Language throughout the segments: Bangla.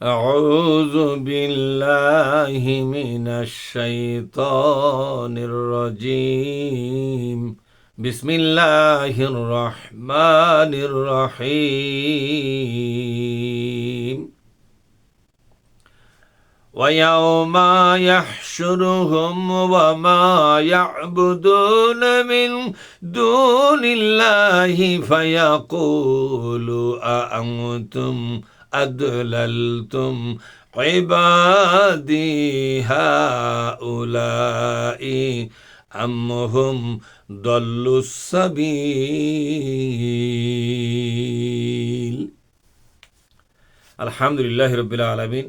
أعوذ بالله من الشيطان الرجيم بسم الله الرحمن الرحيم ويوم يحشرهم وما يعبدون من دون الله فيقول أأنتم أضللتم عبادي هؤلاء أم هم ضلوا السبيل الحمد لله رب العالمين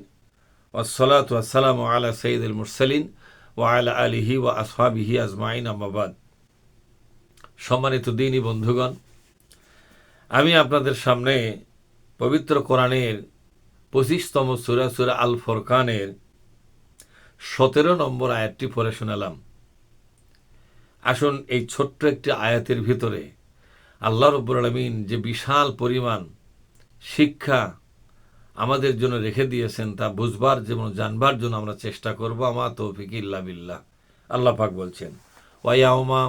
والصلاة والسلام على سيد المرسلين وعلى آله وأصحابه أجمعين أما بعد সম্মানিত দিনী বন্ধুগণ, আমি আপনাদের সামনে পবিত্র কোরআনের 25তম সূরা সূরা আল ফুরকানের 17 নম্বর আয়াতটি পড়ে শোনালাম। আসুন এই ছোট্ট একটি আয়াতের ভিতরে আল্লাহ রাব্বুল আলামিন যে বিশাল পরিমাণ শিক্ষা আমাদের জন্য রেখে দিয়েছেন তা বুঝবার যেমন জানবার জন্য আমরা চেষ্টা করব। আমার তৌফিক ইল্লা বিল্লাহ। আল্লাহ পাক বলছেন ওয়ায়াউমা,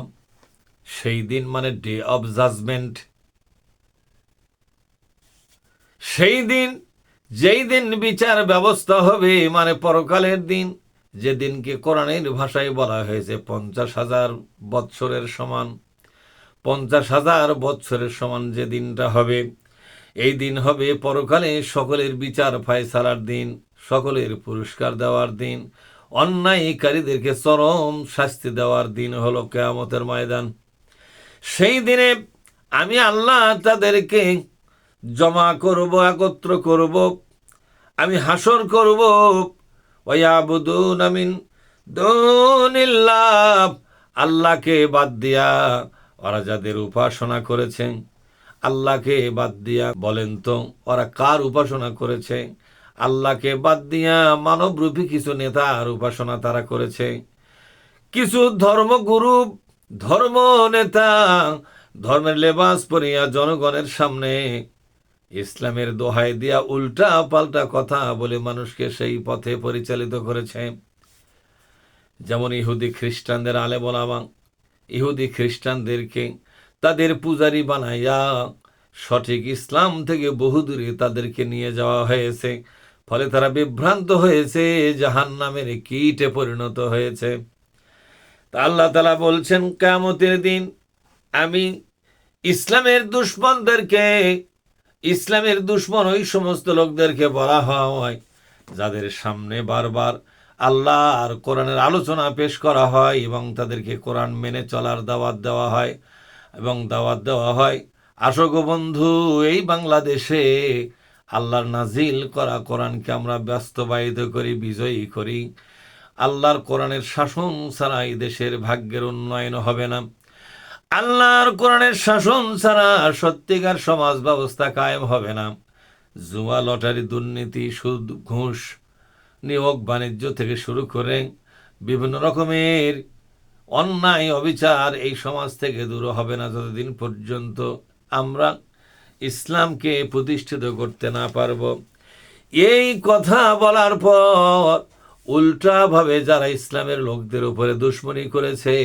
সেই দিন মানে ডে অফ জাজমেন্ট, সেই দিন যেই দিন বিচার ব্যবস্থা হবে, মানে পরকালের দিন, যে দিনকে কোরআনের ভাষায় বলা হয়েছে 50,000 বৎসরের সমান। 50,000 বৎসরের সমান যে দিনটা হবে, এই দিন হবে পরকালে সকলের বিচার ফায়সালার দিন, সকলের পুরস্কার দেওয়ার দিন, অন্যায়কারীদেরকে চরম শাস্তি দেওয়ার দিন হলো কিয়ামতের ময়দান। সেই দিনে আমি আল্লাহ তাদেরকে জমা করব, একত্র করব, আমি হাসর করব। ওয়ায়াবুদুনা মিন দুনিল্লাহ, আল্লাহকে বাদ দিয়া ওরা যাদের উপাসনা করেছে, আল্লাহকে বাদ দিয়া, বলেন তো ওরা কার উপাসনা করেছে? আল্লাহকে বাদ দিয়া মানবরূপী কিছু নেতার উপাসনা তারা করেছে। কিছু ধর্মগুরু, ধর্ম নেতা ধর্মের লেবাস পরিয়া জনগণের সামনে ইসলামের দোহাই দিয়া উল্টা পাল্টা কথা বলে মানুষকে সেই পথে পরিচালিত করেছে। যেমন ইহুদি খ্রিস্টানদের আলেম ওলামা ইহুদি খ্রিস্টানদেরকে তাদের পূজারী বানাইয়া সঠিক ইসলাম থেকে বহুদূরে তাদেরকে নিয়ে যাওয়া হয়েছে। ফলে তারা বিভ্রান্ত হয়েছে, জাহান্নামের কীটে পরিণত হয়েছে। তা আল্লাহ তাআলা বলছেন কিয়ামতের দিন আমি ইসলামের দুশমনদেরকে, ইসলামের দুশমন ওই সমস্ত লোকদেরকে বলা হয় যাদের সামনে বারবার আল্লাহর কোরআনের আলোচনা পেশ করা হয় এবং তাদেরকে কোরআন মেনে চলার দাওয়াত দেওয়া হয় এবং দাওয়াত দেওয়া হয়, আসো গো বন্ধু, এই বাংলাদেশে আল্লাহর নাজিল করা কোরআনকে আমরা বাস্তবায়িত করি, বিজয়ী করি। আল্লাহর কোরআনের শাসন ছাড়া এই দেশের ভাগ্যের উন্নয়ন হবে না। আল্লাহর কোরআনের শাসন ছাড়া সত্যিকার সমাজ ব্যবস্থা কায়েম হবে না। জুয়া, লটারি, দুর্নীতি, সুদ, ঘুষ, নিয়োগ বাণিজ্য থেকে শুরু করে বিভিন্ন রকমের অন্যায় অবিচার এই সমাজ থেকে দূর হবে না যতদিন পর্যন্ত আমরা ইসলামকে প্রতিষ্ঠিত করতে না পারব। এই কথা বলার পর উল্টাভাবে যারা ইসলামের লোকদের উপরে দুশমনি করেছে,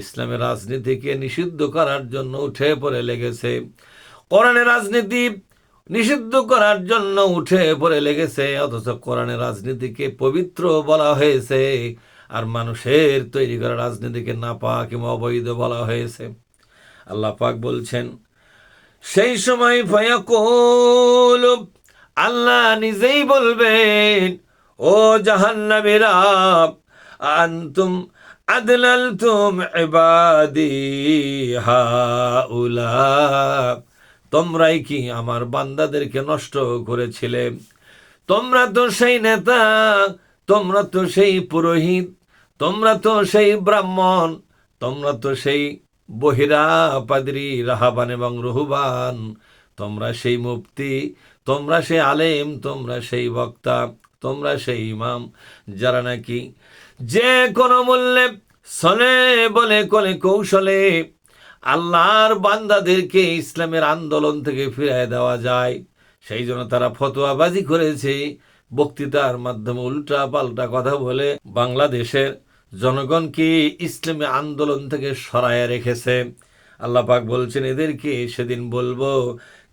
ইসলামের রাজনীতিকে নিষিদ্ধ করার জন্য উঠে পড়ে লেগেছে, কোরআনের রাজনীতি নিষিদ্ধ করার জন্য উঠে পড়ে লেগেছে, অথচ কোরআনের রাজনীতিকে পবিত্র বলা হয়েছে আর মানুষের তৈরি করা রাজনীতিকে নাপাক কিংবা অবৈধ বলা হয়েছে। আল্লাহ পাক বলছেন সেই সময় ফায়াকুল, আল্লাহ নিজেই বলবেন, ও জাহান্নামীরা, আনতুম আদলালতুম ইবাদি হাউলা, তোমরাই কি আমার বান্দাদেরকে নষ্ট করেছিলে? তোমরা তো সেই নেতা, তোমরা তো সেই পুরোহিত, তোমরা তো সেই ব্রাহ্মণ, তোমরা তো সেই বহিরা পাদ্রী, রাহাবান এবং রুহবান, তোমরা সেই মুফতি, তোমরা সেই আলেম, তোমরা সেই বক্তা, তোমরা সেই ইমাম, যারা নাকি যে কোনো মূল্যে সলে বলে কলে কৌশলে আল্লাহর বান্দাদেরকে ইসলামের আন্দোলন থেকে ফিরিয়ে দেওয়া যায়, সেই জন্য তারা ফতোয়াবাজি করেছে, বক্তৃতার মাধ্যমে উল্টা পাল্টা কথা বলে বাংলাদেশের জনগণকে ইসলামী আন্দোলন থেকে সরায় রেখেছে। আল্লাহ পাক বলছেন, এদেরকে সেদিন বলবো,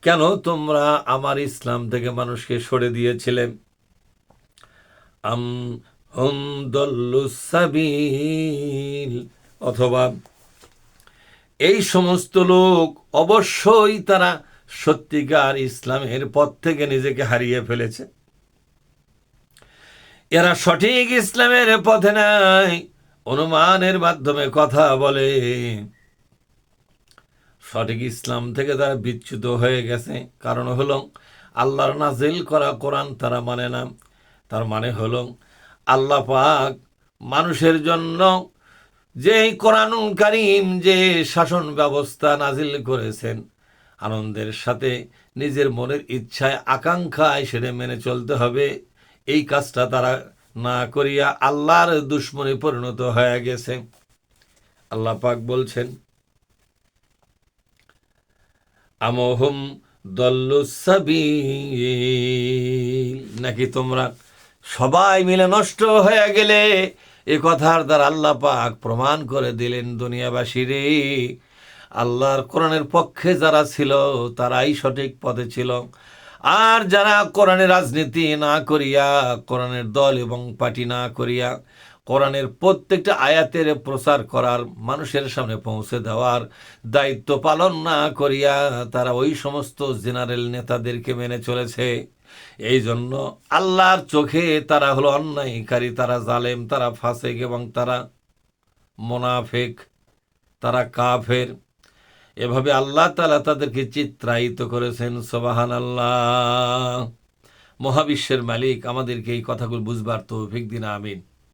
কেন তোমরা আমার ইসলাম থেকে মানুষকে সরে দিয়েছিলে? আম হুম দল্লুস সাবিল, অথবা এই সমস্ত লোক অবশ্যই তারা সত্যিকার ইসলামের পথ থেকে নিজেকে হারিয়ে ফেলেছে। এরা সঠিক ইসলামের পথে নাই, অনুমানের মাধ্যমে কথা বলে, সঠিক ইসলাম থেকে তারা বিচ্যুত হয়ে গেছে। কারণ হলো আল্লাহর নাজিল করা কোরআন তারা মানে না। তার মানে হলো আল্লাহ পাক মানুষের জন্য যে কোরআনুল কারীম, যে শাসন ব্যবস্থা নাজিল করেছেন, আনন্দের সাথে নিজের মনের ইচ্ছায় আকাঙ্ক্ষায় সেটা মেনে চলতে হবে, এই কাজটা তারা না করিয়া আল্লাহর দুশ্মনে পরিণত হয়ে গেছে। আল্লাহ পাক বলছেন, আমহুম দল্লুস সাবিল, নাকি তোমরা সবাই মিলে নষ্ট হয়ে গেলে? এ কথার দ্বারা আল্লাহ পাক প্রমাণ করে দিলেন, দুনিয়াবাসীরে, আল্লাহর কোরআনের পক্ষে যারা ছিল তারাই সঠিক পথে ছিল, আর যারা কোরআনের রাজনীতি না করিয়া, কোরআনের দল এবং পার্টি না করিয়া, কোরআনের প্রত্যেকটা আয়াতের প্রচার করার, মানুষের সামনে পৌঁছে দেওয়ার দায়িত্ব পালন না করিয়া তারা ওই সমস্ত জেনারেল নেতাদেরকে মেনে চলেছে। এই জন্য আল্লাহর চোখে তারা হলো অন্যায়কারী, তারা জালেম, তারা ফাসেক এবং তারা মোনাফেক, তারা কাফের। এভাবে আল্লাহ তাআলা তাদেরকে চিত্রায়িত করেছেন। সুবহানাল্লাহ। মহাবিশ্বের মালিক আমাদেরকে এই কথাগুলো বুঝবার তৌফিক দিন, আমিন।